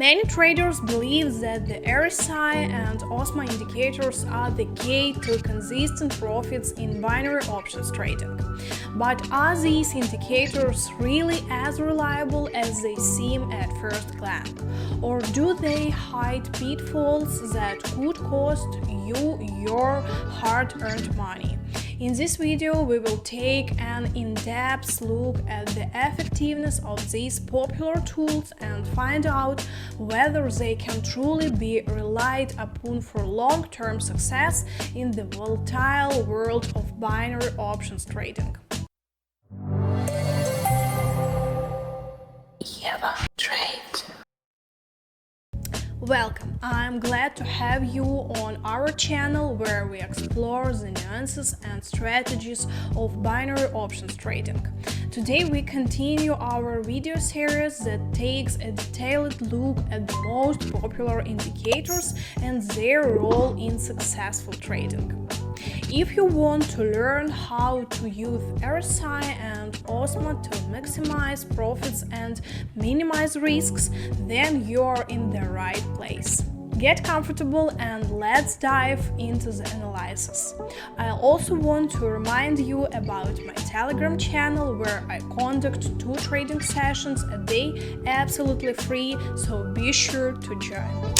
Many traders believe that the RSI and OSMA indicators are the key to consistent profits in binary options trading. But are these indicators really as reliable as they seem at first glance? Or do they hide pitfalls that could cost you your hard-earned money? In this video, we will take an in-depth look at the effectiveness of these popular tools and find out whether they can truly be relied upon for long-term success in the volatile world of binary options trading. Welcome! I'm glad to have you on our channel where we explore the nuances and strategies of binary options trading. Today we continue our video series that takes a detailed look at the most popular indicators and their role in successful trading. If you want to learn how to use RSI and OSMA to maximize profits and minimize risks, then you're in the right place. Get comfortable and let's dive into the analysis. I also want to remind you about my Telegram channel where I conduct 2 trading sessions a day absolutely free, so be sure to join.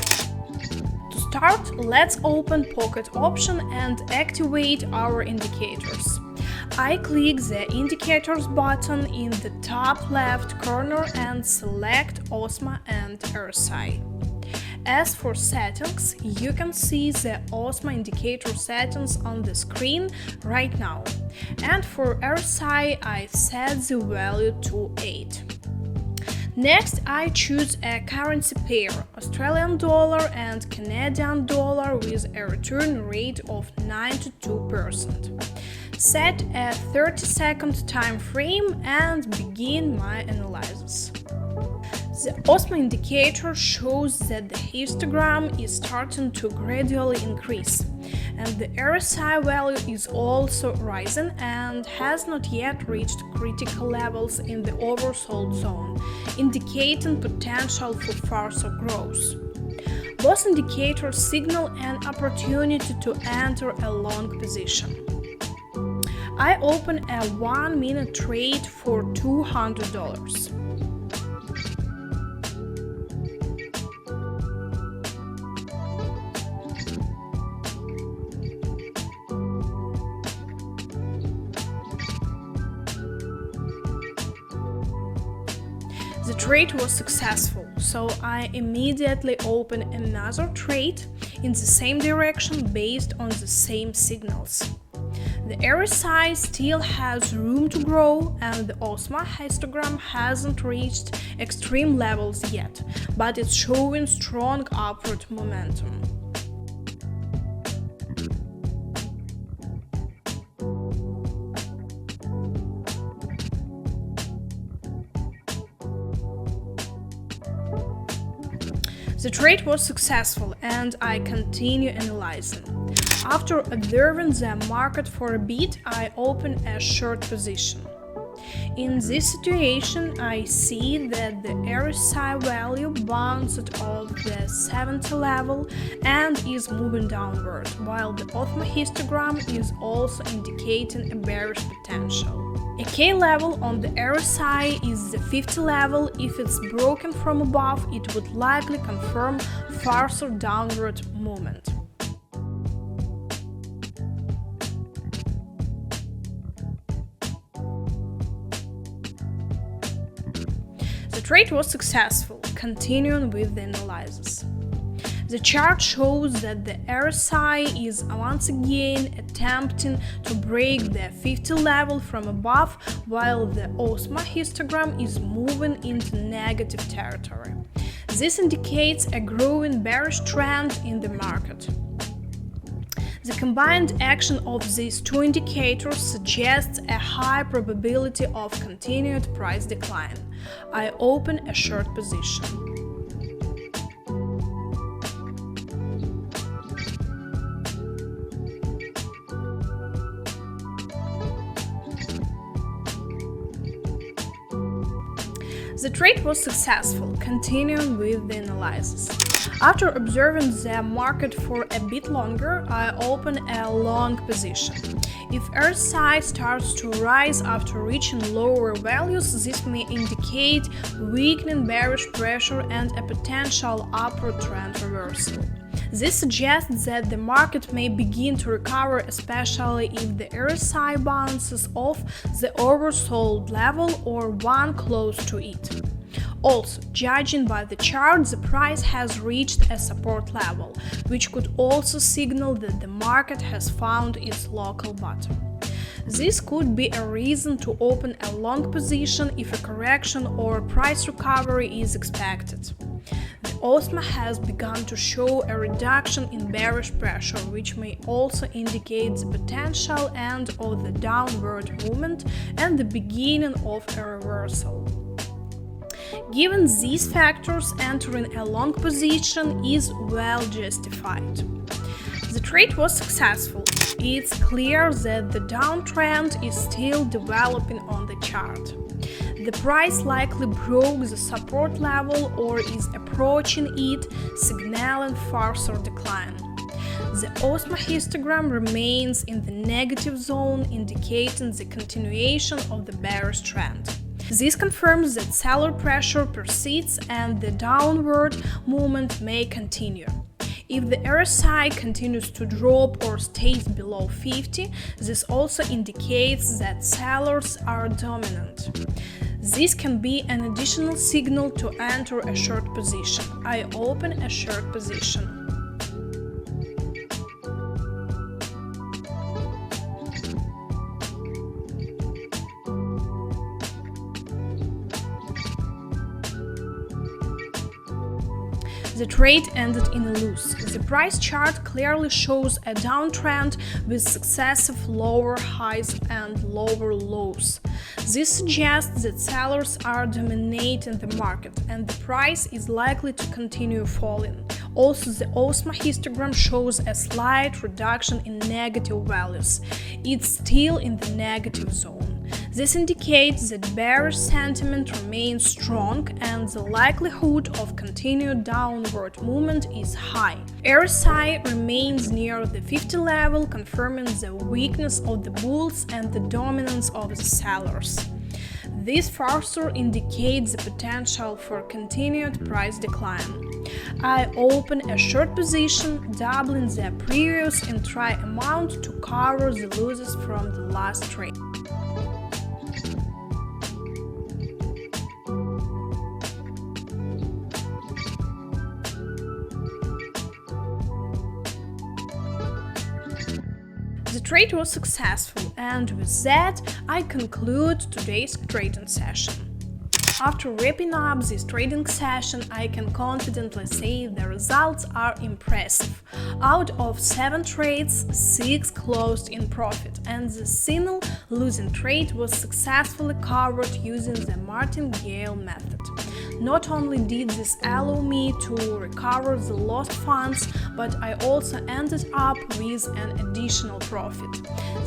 To start, let's open Pocket option and activate our indicators. I click the Indicators button in the top left corner and select OSMA and RSI. As for settings, you can see the OSMA indicator settings on the screen right now. And for RSI, I set the value to 8. Next, I choose a currency pair, Australian dollar and Canadian dollar with a return rate of 92%. Set a 30-second time frame and begin my analysis. The OSMA indicator shows that the histogram is starting to gradually increase, and the RSI value is also rising and has not yet reached critical levels in the oversold zone, indicating potential for further growth. Both indicators signal an opportunity to enter a long position. I open a 1-minute trade for $200. The trade was successful, so I immediately open another trade in the same direction based on the same signals. The RSI still has room to grow and the OSMA histogram hasn't reached extreme levels yet, but it's showing strong upward momentum. The trade was successful and I continue analyzing. After observing the market for a bit, I open a short position. In this situation, I see that the RSI value bounced off the 70 level and is moving downward, while the OSMA histogram is also indicating a bearish potential. A key level on the RSI is the 50 level. If it's broken from above, it would likely confirm further downward movement. The trade was successful, continuing with the analysis. The chart shows that the RSI is once again attempting to break the 50 level from above, while the OSMA histogram is moving into negative territory. This indicates a growing bearish trend in the market. The combined action of these 2 indicators suggests a high probability of continued price decline. I open a short position. The trade was successful. Continuing with the analysis. After observing the market for a bit longer, I open a long position. If RSI starts to rise after reaching lower values, this may indicate weakening bearish pressure and a potential upward trend reversal. This suggests that the market may begin to recover, especially if the RSI bounces off the oversold level or one close to it. Also, judging by the chart, the price has reached a support level, which could also signal that the market has found its local bottom. This could be a reason to open a long position if a correction or price recovery is expected. The OSMA has begun to show a reduction in bearish pressure, which may also indicate the potential end of the downward movement and the beginning of a reversal. Given these factors, entering a long position is well justified. The trade was successful. It's clear that the downtrend is still developing on the chart. The price likely broke the support level or is approaching it, signaling further decline. The OSMA histogram remains in the negative zone, indicating the continuation of the bearish trend. This confirms that seller pressure persists and the downward movement may continue. If the RSI continues to drop or stays below 50, this also indicates that sellers are dominant. This can be an additional signal to enter a short position. I open a short position. The trade ended in a loss. The price chart clearly shows a downtrend with successive lower highs and lower lows. This suggests that sellers are dominating the market and the price is likely to continue falling. Also, the OSMA histogram shows a slight reduction in negative values. It's still in the negative zone. This indicates that bearish sentiment remains strong and the likelihood of continued downward movement is high. RSI remains near the 50 level, confirming the weakness of the bulls and the dominance of the sellers. This further indicates the potential for continued price decline. I open a short position, doubling the previous entry amount to cover the losses from the last trade. The trade was successful, and with that, I conclude today's trading session. After wrapping up this trading session, I can confidently say the results are impressive. Out of 7 trades, 6 closed in profit, and the single losing trade was successfully covered using the martingale method. Not only did this allow me to recover the lost funds, but I also ended up with an additional profit.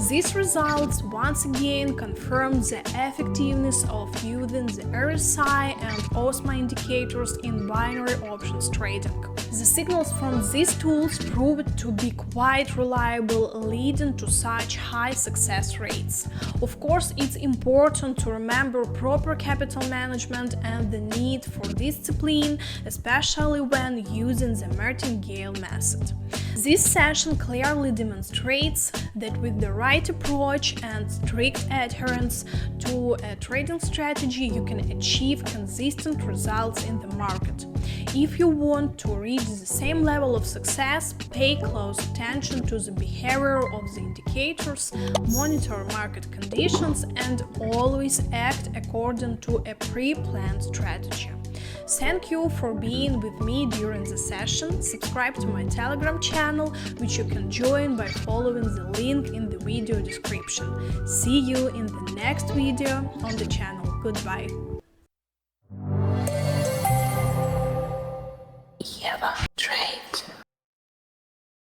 These results once again confirm the effectiveness of using the RSI and OSMA indicators in binary options trading. The signals from these tools proved to be quite reliable, leading to such high success rates. Of course, it's important to remember proper capital management and the need for discipline, especially when using the martingale method. This session clearly demonstrates that with the right approach and strict adherence to a trading strategy, you can achieve consistent results in the market. If you want to reach the same level of success, pay close attention to the behavior of the indicators, monitor market conditions, and always act according to a pre-planned strategy. Thank you for being with me during the session. Subscribe to my Telegram channel, which you can join by following the link in the video description. See you in the next video on the channel. Goodbye.